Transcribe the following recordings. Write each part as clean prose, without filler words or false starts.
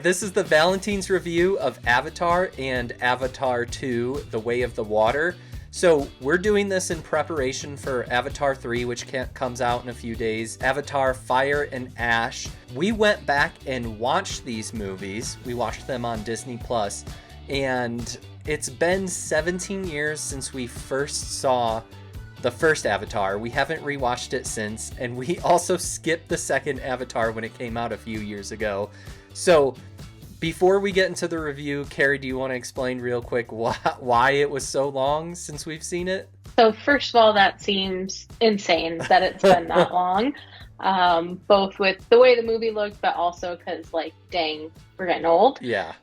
This is the Valentine's review of Avatar and Avatar 2, The Way of the Water. So we're doing this in preparation for Avatar 3, which comes out in a few days. Avatar Fire and Ash. We went back and watched these movies. We watched them on Disney Plus, and it's been 17 years since we first saw the first Avatar. We haven't rewatched it since, and we also skipped the second Avatar when it came out a few years ago. So before we get into the review, Carrie, do you want to explain real quick why it was so long since we've seen it? So first of all, that seems insane that it's been that long, both with the way the movie looked, but also because, like, dang, we're getting old. Yeah.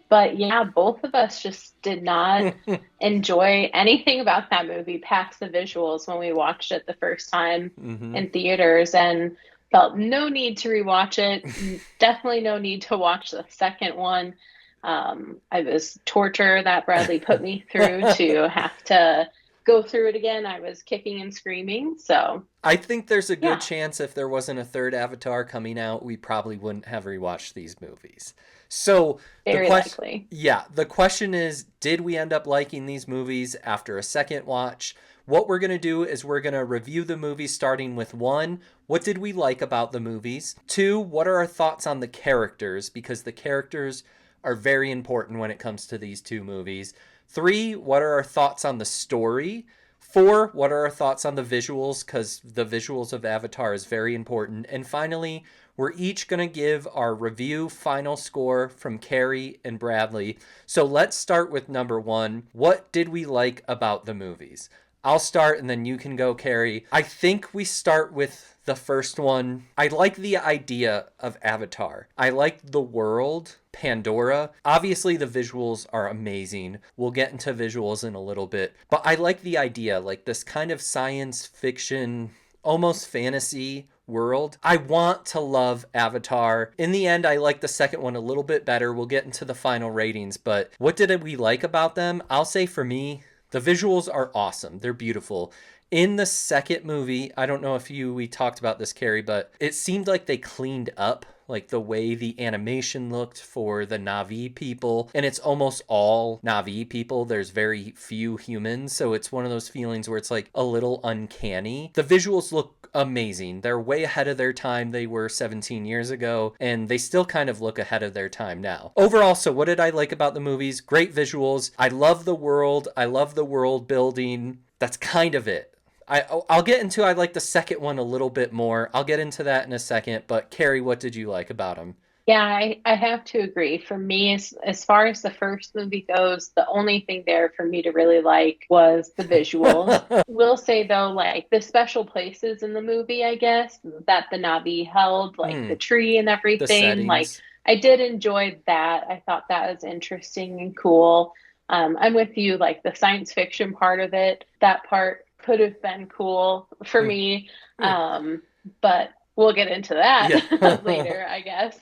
But yeah, both of us just did not enjoy anything about that movie past the visuals when we watched it the first time in theaters, and felt no need to rewatch it. Definitely no need to watch the second one. I was torture that Bradley put me through to have to go through it again. I was kicking and screaming. So I think there's a good chance if there wasn't a third Avatar coming out, we probably wouldn't have rewatched these movies. So very likely. Yeah, the question is, did we end up liking these movies after a second watch? What we're going to do is we're going to review the movies starting with 1, what did we like about the movies? 2, what are our thoughts on the characters? Because the characters are very important when it comes to these two movies. 3, what are our thoughts on the story? 4, what are our thoughts on the visuals? Because the visuals of Avatar is very important. And finally, we're each going to give our review final score from Carrie and Bradley. So let's start with number 1. What did we like about the movies? I'll start and then you can go, Carrie. I think we start with the first one. I like the idea of Avatar. I like the world, Pandora. Obviously, the visuals are amazing. We'll get into visuals in a little bit. But I like the idea, like this kind of science fiction, almost fantasy world. I want to love Avatar. In the end, I like the second one a little bit better. We'll get into the final ratings. But what did we like about them? I'll say for me, the visuals are awesome. They're beautiful. In the second movie, I don't know if we talked about this, Carrie, but it seemed like they cleaned up like the way the animation looked for the Na'vi people. And it's almost all Na'vi people. There's very few humans. So it's one of those feelings where it's like a little uncanny. The visuals look amazing. They're way ahead of their time. They were 17 years ago, and they still kind of look ahead of their time now. Overall, so what did I like about the movies? Great visuals. I love the world. I love the world building. That's kind of it. I'll get into, I like the second one a little bit more. I'll get into that in a second. But Carrie, what did you like about them? Yeah, I have to agree. For me, as far as the first movie goes, the only thing there for me to really like was the visuals. Will say, though, like the special places in the movie, I guess, that the Na'vi held, like the tree and everything. Like, I did enjoy that. I thought that was interesting and cool. I'm with you, like the science fiction part of it, that part could have been cool for me. But we'll get into that later, I guess.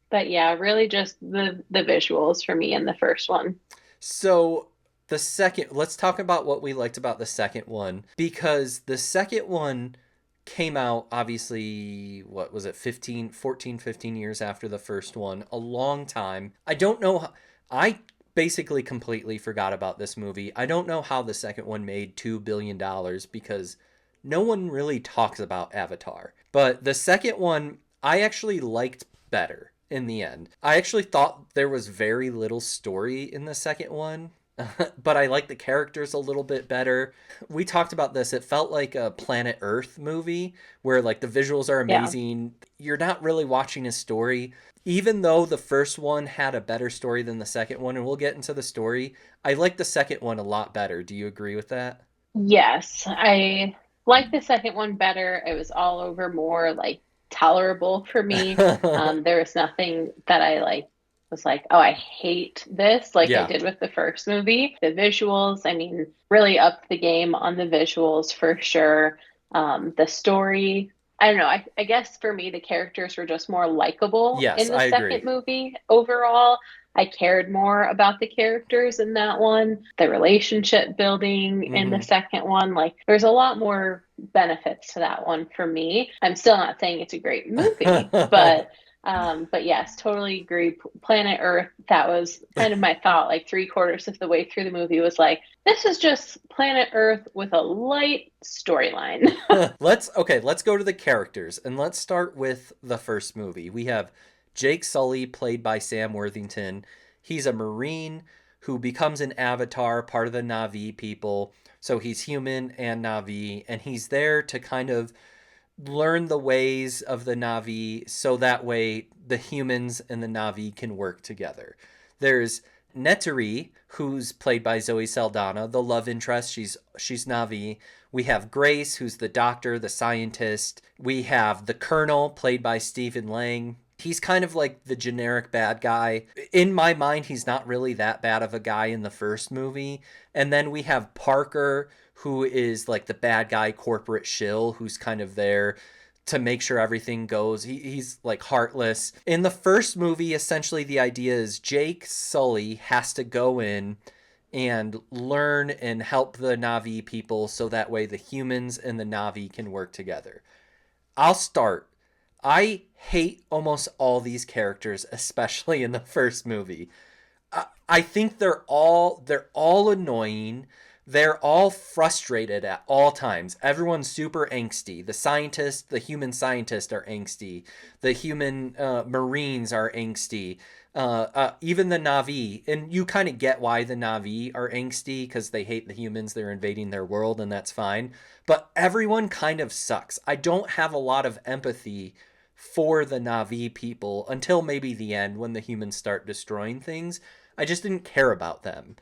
But yeah, really just the visuals for me in the first one. So the second, let's talk about what we liked about the second one, because the second one came out, obviously, what was it, 15 years after the first one, a long time. I don't know, I basically completely forgot about this movie. I don't know how the second one made $2 billion because no one really talks about Avatar. But the second one, I actually liked better in the end. I actually thought there was very little story in the second one, but I like the characters a little bit better. We talked about this. It felt like a Planet Earth movie where like the visuals are amazing. Yeah. You're not really watching a story. Even though the first one had a better story than the second one, and we'll get into the story, I like the second one a lot better. Do you agree with that? Yes, I like the second one better. It was all over more like tolerable for me. There was nothing that I was like, oh, I hate this, like I did with the first movie. The visuals, I mean, really upped the game on the visuals for sure. The story, I don't know. I guess for me, the characters were just more likable in the second movie overall. I cared more about the characters in that one, the relationship building in the second one. Like, there's a lot more benefits to that one for me. I'm still not saying it's a great movie, but But yes, totally agree. Planet Earth, that was kind of my thought, like three-quarters of the way through the movie was like, this is just Planet Earth with a light storyline. Let's go to the characters and let's start with the first movie. We have Jake Sully, played by Sam Worthington. He's a Marine who becomes an avatar, part of the Na'vi people. So he's human and Na'vi, and he's there to kind of learn the ways of the Na'vi so that way the humans and the Na'vi can work together. There's Neteri, who's played by Zoe Saldana, the love interest. She's Na'vi. We have Grace, who's the doctor, the scientist. We have the Colonel, played by Stephen Lang. He's kind of like the generic bad guy. In my mind, he's not really that bad of a guy in the first movie. And then we have Parker, who is like the bad guy corporate shill, who's kind of there to make sure everything goes. He's like heartless. In the first movie, essentially the idea is Jake Sully has to go in and learn and help the Na'vi people so that way the humans and the Na'vi can work together. I'll start. I hate almost all these characters, especially in the first movie. I think they're all annoying. They're all frustrated at all times. Everyone's super angsty. The human scientists are angsty. The human Marines are angsty. Even the Na'vi, and you kind of get why the Na'vi are angsty because they hate the humans. They're invading their world, and that's fine. But everyone kind of sucks. I don't have a lot of empathy for the Na'vi people until maybe the end when the humans start destroying things. I just didn't care about them.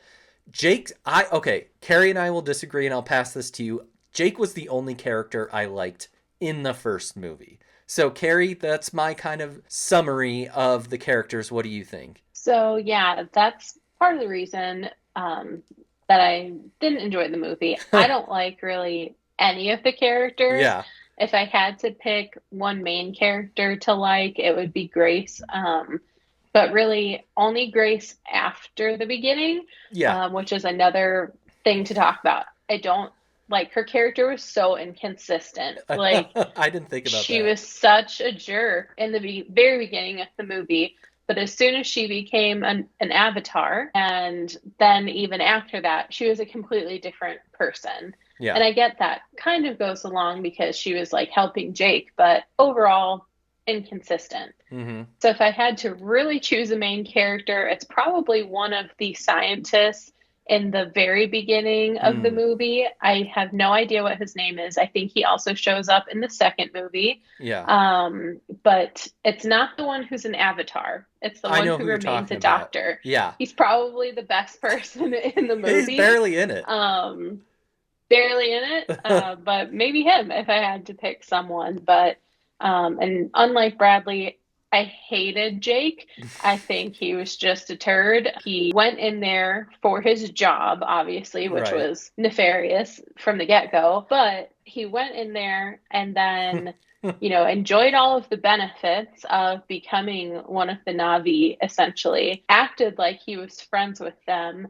Carrie and I will disagree, and I'll pass this to you. Jake was the only character I liked in the first movie. So, Carrie, that's my kind of summary of the characters. What do you think? So yeah, that's part of the reason that I didn't enjoy the movie. I don't like really any of the characters. Yeah, If I had to pick one main character to like, it would be Grace. But really only Grace after the beginning, yeah. which is another thing to talk about. I don't like her character was so inconsistent. Like I didn't think about she that. was such a jerk in the very beginning of the movie, but as soon as she became an avatar, and then even after that, she was a completely different person. Yeah. And I get that kind of goes along because she was like helping Jake, but overall, inconsistent. Mm-hmm. So if I had to really choose a main character, it's probably one of the scientists in the very beginning of the Mm. movie. I have no idea what his name is. I think he also shows up in the second movie. Yeah. But it's not the one who's an avatar. It's the I one know who who you're remains talking a about. doctor. Yeah. He's probably the best person in the He's movie. barely in it. Barely in it, but maybe him if I had to pick someone. But and unlike Bradley, I hated Jake. I think he was just a turd. He went in there for his job, obviously, which Right. was nefarious from the get-go. But he went in there and then, enjoyed all of the benefits of becoming one of the Na'vi, essentially, acted like he was friends with them,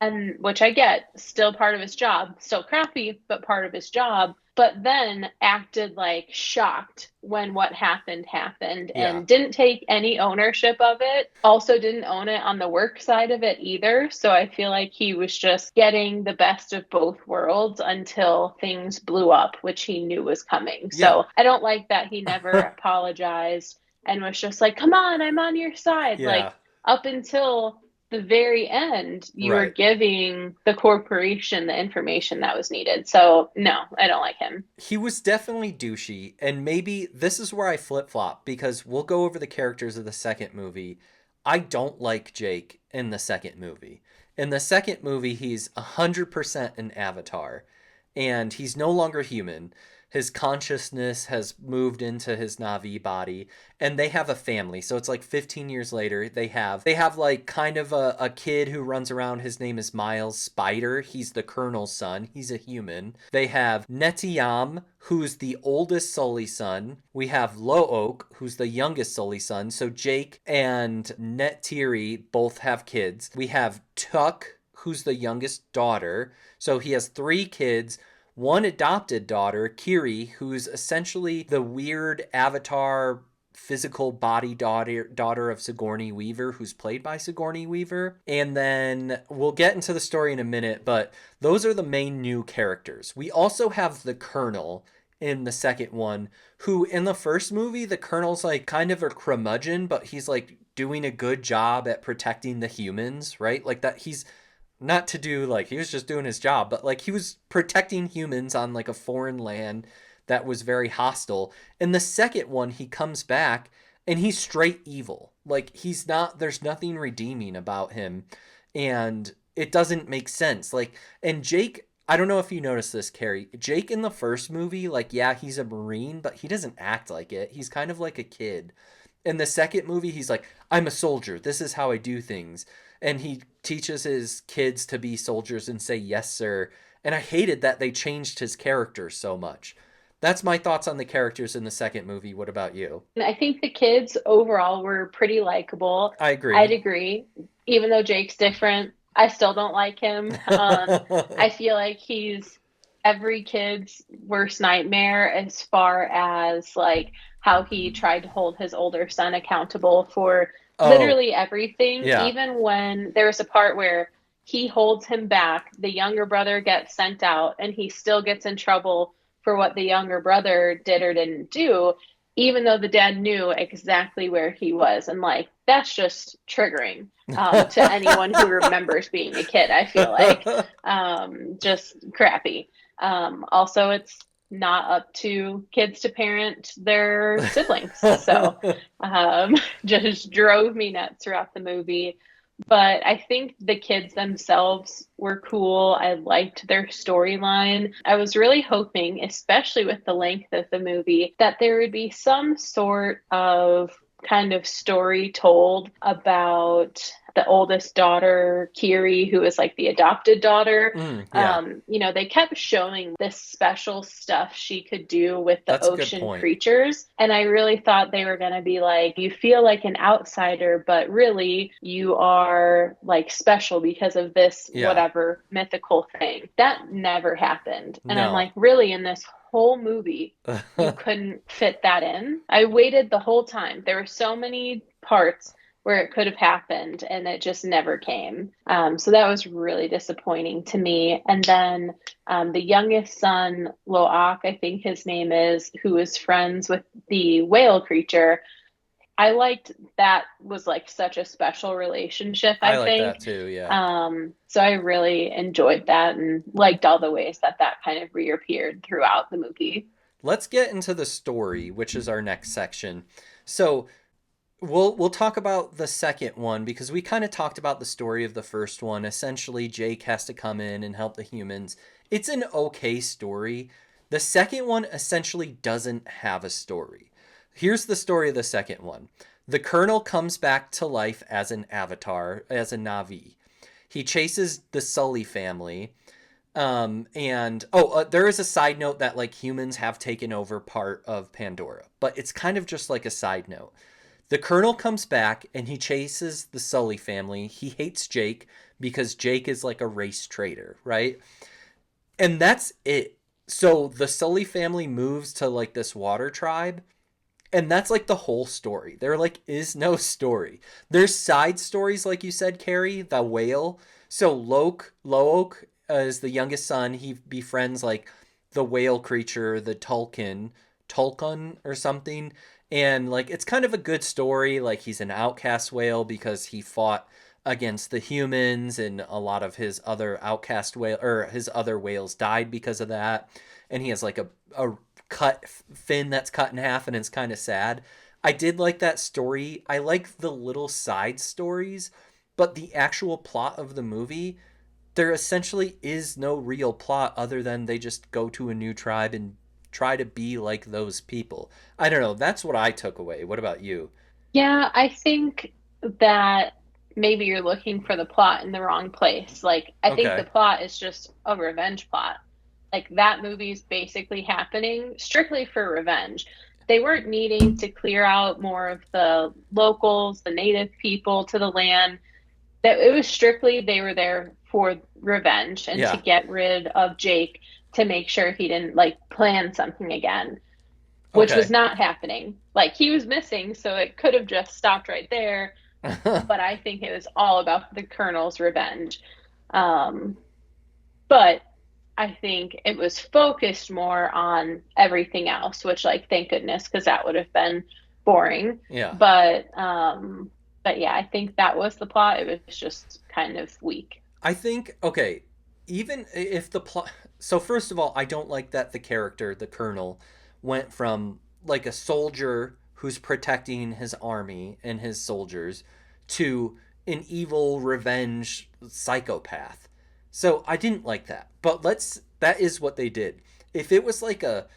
and which I get, still part of his job, still crappy, but part of his job. But then acted like shocked when what happened Yeah. and didn't take any ownership of it. Also, didn't own it on the work side of it either. So I feel like he was just getting the best of both worlds until things blew up, which he knew was coming. Yeah. So I don't like that he never apologized and was just like, come on, I'm on your side. Yeah. Like, up until the very end, you were Right. giving the corporation the information that was needed. So, no, I don't like him. He was definitely douchey, and maybe this is where I flip flop because we'll go over the characters of the second movie. I don't like Jake in the second movie. In the second movie, he's 100% an avatar, and he's no longer human. His consciousness has moved into his Navi body, and they have a family. So it's like 15 years later. They have like kind of a kid who runs around. His name is Miles Spider. He's the Colonel's son. He's a human. They have Netiam, who's the oldest Sully son. We have Lo Oak, who's the youngest Sully son. So Jake and Netiri both have kids. We have Tuck, who's the youngest daughter. So he has three kids, one adopted daughter, Kiri, who's essentially the weird avatar physical body daughter of Sigourney Weaver, who's played by Sigourney Weaver. And then we'll get into the story in a minute, but those are the main new characters. We also have the Colonel in the second one, who in the first movie, the Colonel's like kind of a curmudgeon, but he's like doing a good job at protecting the humans, right? Like that he's not to do like he was just doing his job, but like he was protecting humans on like a foreign land that was very hostile. In the second one, he comes back and he's straight evil. Like he's not, there's nothing redeeming about him, and it doesn't make sense. Like, and Jake, I don't know if you noticed this, Carrie. Jake in the first movie, like, yeah, he's a Marine, but he doesn't act like it. He's kind of like a kid. In the second movie, he's like, I'm a soldier. This is how I do things. And he teaches his kids to be soldiers and say, yes, sir. And I hated that they changed his character so much. That's my thoughts on the characters in the second movie. What about you? I think the kids overall were pretty likable. I I'd agree. agree. Even though Jake's different, I still don't like him. I feel like he's every kid's worst nightmare as far as like how he tried to hold his older son accountable for Oh, literally everything. yeah. Even when there's a part where he holds him back, the younger brother gets sent out, and he still gets in trouble for what the younger brother did or didn't do, even though the dad knew exactly where he was. And like, that's just triggering to anyone who remembers being a kid, I feel like. Just crappy. Also, it's not up to kids to parent their siblings. So just drove me nuts throughout the movie. But I think the kids themselves were cool. I liked their storyline. I was really hoping, especially with the length of the movie, that there would be some sort of kind of story told about the oldest daughter, Kiri, who is like the adopted daughter. Yeah, They kept showing this special stuff she could do with the that's a good ocean point. creatures. And I really thought they were going to be like, you feel like an outsider, but really you are like special because of this Yeah. whatever mythical thing. That never happened. And I'm No. like, really, in this whole movie, you couldn't fit that in? I waited the whole time. There were so many parts where it could have happened and it just never came. So that was really disappointing to me. And then the youngest son, Loak, I think his name is, who is friends with the whale creature. I liked that was like such a special relationship, I I like think. that too, yeah. So I really enjoyed that and liked all the ways that that kind of reappeared throughout the movie. Let's get into the story, which is our next section. So, we'll talk about the second one because we kind of talked about the story of the first one. Essentially, Jake has to come in and help the humans. It's an okay story. The second one essentially doesn't have a story. Here's the story of the second one. The Colonel comes back to life as an avatar, as a Navi. He chases the Sully family. And there is a side note that like humans have taken over part of Pandora, but it's kind of just like a side note. The Colonel comes back and he chases the Sully family. He hates Jake because Jake is like a race traitor, right? And that's it. So the Sully family moves to like this water tribe, and that's like the whole story. There like is no story. There's side stories, like you said, Carrie, the whale. So Loak is the youngest son. He befriends like the whale creature, the Tulkun or something. And like it's kind of a good story. Like he's an outcast whale because he fought against the humans, and a lot of his other outcast whale or his other whales died because of that. And he has like a cut fin that's cut in half, and it's kind of sad. I did like that story. I like the little side stories, but the actual plot of the movie, there essentially is no real plot other than they just go to a new tribe and try to be like those people. I don't know. That's what I took away. What about you? Yeah, I think that maybe you're looking for the plot in the wrong place. Like, I think the Okay. plot is just a revenge plot. Like, that movie's basically happening strictly for revenge. They weren't needing to clear out more of the locals, the native people to the land. That it was strictly they were there for revenge and to Yeah. get rid of Jake to make sure he didn't like plan something again. which was Okay. not happening. Like he was missing, so it could have just stopped right there. But I think it was all about the Colonel's revenge. Um, but I think it was focused more on everything else, which like thank goodness, because that would have been boring. Yeah. But yeah, I think that was the plot. It was just kind of weak. I think, okay, even if the plot. So, first of all, I don't like that the character, the Colonel, went from like a soldier who's protecting his army and his soldiers to an evil revenge psychopath. So, I didn't like that. But that is what they did. If it was like a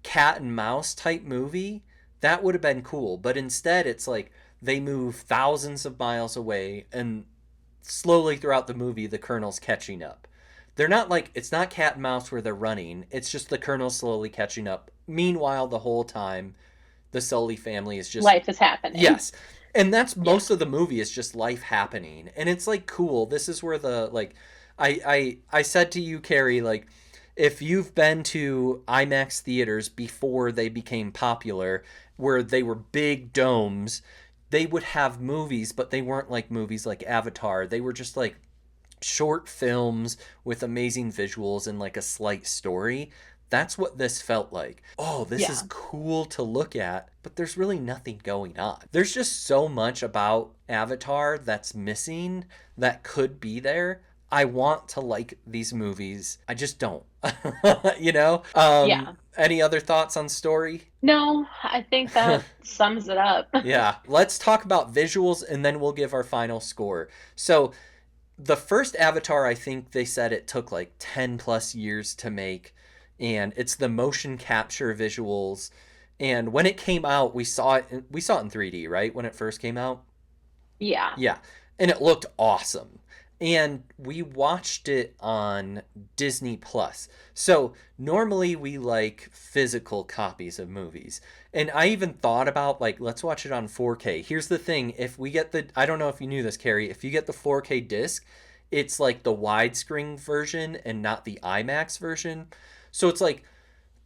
cat and mouse type movie, that would have been cool. But instead, it's like they move thousands of miles away, and slowly throughout the movie, the Colonel's catching up. They're not like, it's not cat and mouse where they're running, it's just the Colonel slowly catching up. Meanwhile, the whole time, the Sully family is just, Life is happening. yes. And that's Yeah. most of the movie is just life happening. And it's like cool. This is where the, like, I said to you, Carrie, like, if you've been to IMAX theaters before they became popular, where they were big domes, they would have movies, but they weren't like movies like Avatar. They were just like short films with amazing visuals and like a slight story. That's what this felt like. Oh, this is Yeah. cool to look at, but there's really nothing going on. There's just so much about Avatar that's missing that could be there. I want to like these movies. I just don't. you know? Yeah. Any other thoughts on story? No, I think that sums it up. Yeah. Let's talk about visuals and then we'll give our final score. So, the first Avatar, I think they said it took like 10 plus years to make, and it's the motion capture visuals. And when it came out, we saw it in 3D, right? When it first came out. Yeah. Yeah. And it looked awesome. And we watched it on Disney Plus. So normally we like physical copies of movies. And I even thought about like, let's watch it on 4K. Here's the thing, if we get I don't know if you knew this, Carrie, if you get the 4K disc, it's like the widescreen version and not the IMAX version. So it's like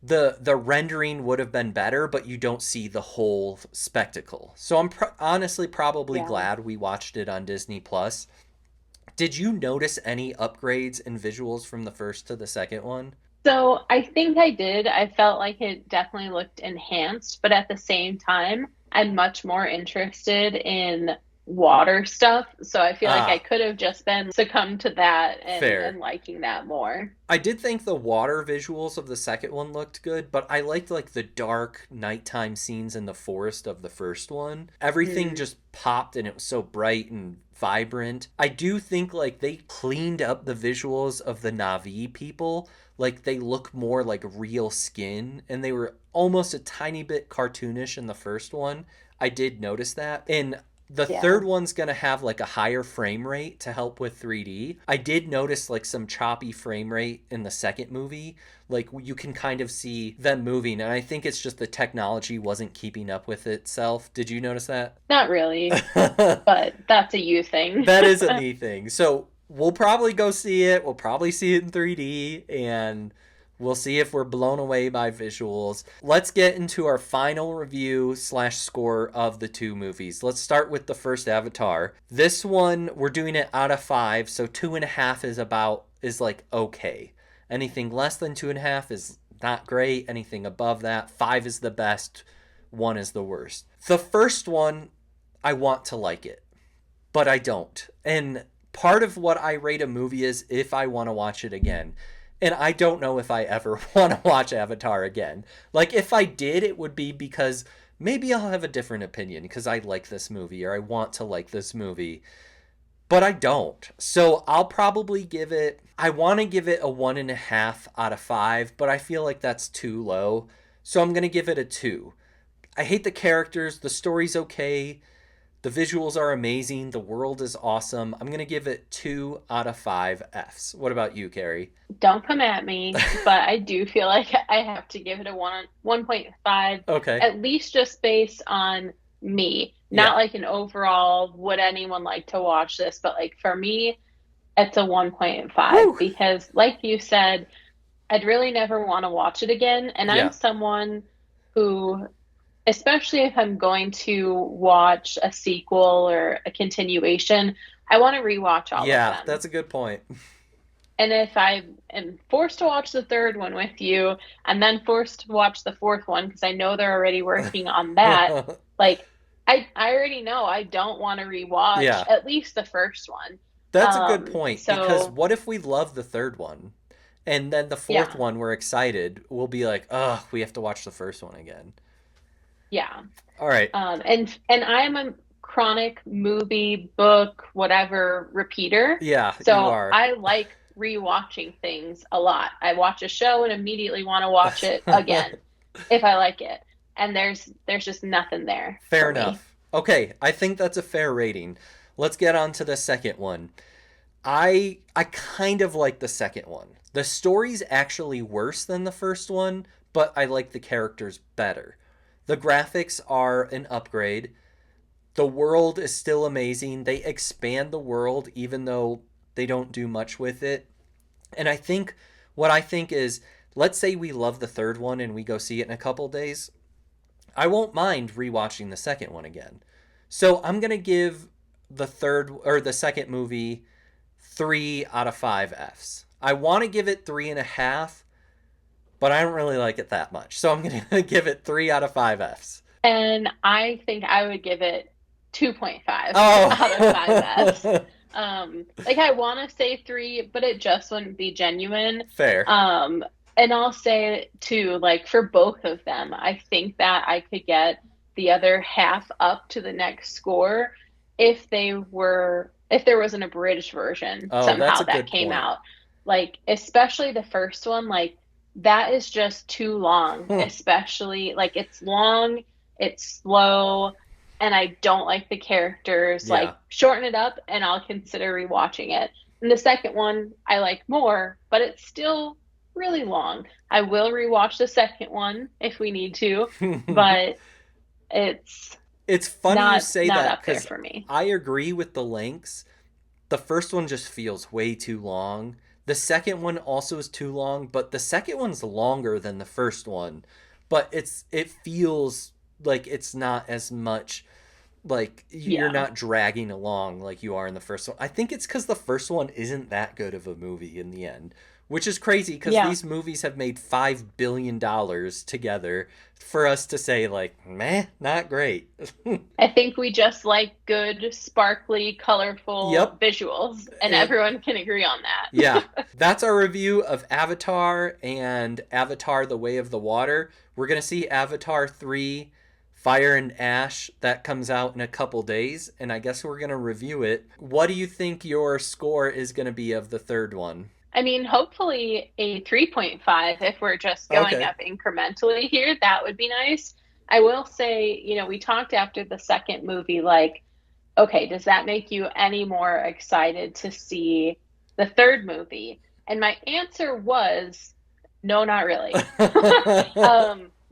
the rendering would have been better, but you don't see the whole spectacle. So I'm honestly probably Yeah. glad we watched it on Disney Plus. Did you notice any upgrades and visuals from the first to the second one? So I think I did. I felt like it definitely looked enhanced, but at the same time, I'm much more interested in water stuff. So I feel like I Ah, could have just been succumbed to that and fair. liking that more. I did think the water visuals of the second one looked good, but I liked like the dark nighttime scenes in the forest of the first one. Everything Mm, just popped and it was so bright and vibrant. I do think like they cleaned up the visuals of the Navi people. Like they look more like real skin and they were almost a tiny bit cartoonish in the first one. I did notice that. And the yeah. third one's going to have like a higher frame rate to help with 3D. I did notice like some choppy frame rate in the second movie. Like you can kind of see them moving, and I think it's just the technology wasn't keeping up with itself. Did you notice that? Not really, That but that's a you thing. is a me thing. So we'll probably go see it. We'll probably see it in 3D, and we'll see if we're blown away by visuals. Let's get into our final review slash score of the two movies. Let's start with the first Avatar. This one, we're doing it out of 5, so 2.5 is like okay. Anything less than 2.5 is not great. Anything above that, 5 is the best, 1 is the worst. The first one, I want to like it, but I don't. And part of what I rate a movie is if I want to watch it again. And I don't know if I ever want to watch Avatar again. Like, if I did, it would be because maybe I'll have a different opinion because I like this movie or I want to like this movie. But I don't. So I'll probably I want to give it a 1.5 out of 5, but I feel like that's too low. So I'm going to give it a 2. I hate the characters. The story's okay. The visuals are amazing. The world is awesome. I'm going to give it 2 out of 5 Fs. What about you, Carrie? Don't come at me, but I do feel like I have to give it a 1.5, Okay. at least just based on me. Not Yeah. like an overall, would anyone like to watch this? But like for me, it's a 1.5 Woo! because, like you said, I'd really never want to watch it again. And I'm Yeah. someone who, especially if I'm going to watch a sequel or a continuation, I want to rewatch all of Yeah, them. that's a good point. And if I am forced to watch the third one with you and then forced to watch the fourth one because I know they're already working on that, like I already know I don't want to rewatch Yeah, at least the first one. that's a good point because So what if we love the third one and then the fourth yeah, one we're excited, we'll be like, "Oh, we have to watch the first one again." yeah. All right. And I am a chronic movie, book, whatever repeater. Yeah, you So are. I like rewatching things a lot. I watch a show and immediately want to watch it again if I like it. And there's just nothing there Fair for me. enough. Okay, I think that's a fair rating. Let's get on to the second one. I kind of like the second one. The story's actually worse than the first one, but I like the characters better. The graphics are an upgrade. The world is still amazing. They expand the world even though they don't do much with it. And I think what I think is, let's say we love the third one and we go see it in a couple days. I won't mind rewatching the second one again. So I'm gonna give the third or the second movie 3 out of 5 Fs. I want to give it 3.5, but I don't really like it that much. So I'm gonna give it 3 out of 5 Fs. And I think I would give it 2.5 out of 5 Fs. Oh, Like I want to say three, but it just wouldn't be genuine. fair. And I'll say too, like for both of them, I think that I could get the other half up to the next score if there was an abridged version Oh, that's somehow a that good came point. out. Like especially the first one, like that is just too long, Hmm. especially like it's long, it's slow, and I don't like the characters. Yeah. Like shorten it up and I'll consider rewatching it. And the second one I like more, but it's still really long. I will rewatch the second one if we need to, but it's It's funny you not say not that up there because for me. I agree with the lengths. The first one just feels way too long. The second one also is too long, but the second one's longer than the first one. But it feels like it's not as much like you're Yeah. not dragging along like you are in the first one. I think it's because the first one isn't that good of a movie in the end, which is crazy because Yeah. these movies have made $5 billion together for us to say like, meh, not great. I think we just like good, sparkly, colorful Yep. visuals, and It, everyone can agree on yeah. that. That's our review of Avatar and Avatar: The Way of the Water. We're going to see Avatar 3 Fire and Ash that comes out in a couple days, and I guess we're going to review it. What do you think your score is going to be of the third one? I mean, hopefully a 3.5 if we're just going Okay. up incrementally here. That would be nice. I will say, we talked after the second movie, like, okay, does that make you any more excited to see the third movie? And my answer was no, not really.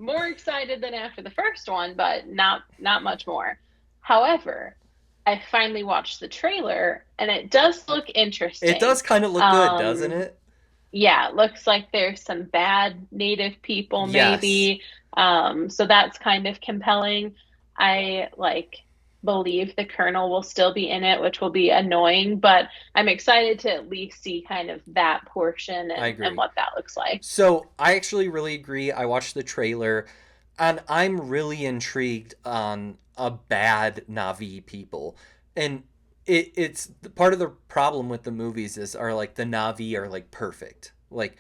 More excited than after the first one, but not much more. However, I finally watched the trailer and it does look It interesting. does kind of look good, doesn't Um, it? yeah, it looks like there's some bad native people Yes. maybe. So that's kind of compelling. I like believe the Colonel will still be in it, which will be annoying, but I'm excited to at least see kind of that portion I and agree. what that looks like. So I actually really agree. I watched the trailer, and I'm really intrigued on a bad Navi people, and it's part of the problem with the movies is are like the Navi are like perfect, like,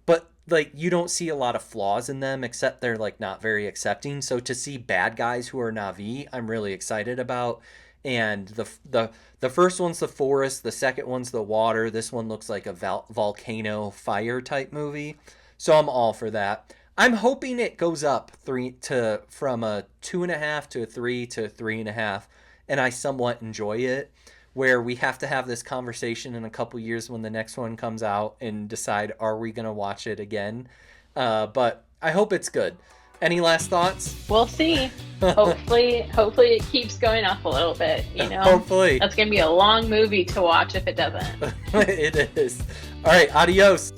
but like you don't see a lot of flaws in them except they're like not very accepting. So to see bad guys who are Navi, I'm really excited about. And the first one's the forest, the second one's the water. This one looks like a volcano fire type movie. So I'm all for that. I'm hoping it goes up three to from a 2.5 to a 3 to 3.5, and I somewhat enjoy it. Where we have to have this conversation in a couple years when the next one comes out and decide are we gonna watch it again. But I hope it's good. Any last thoughts? We'll see. Hopefully it keeps going up a little bit. Hopefully. That's gonna be a long movie to watch if it doesn't. It is. All right, adios.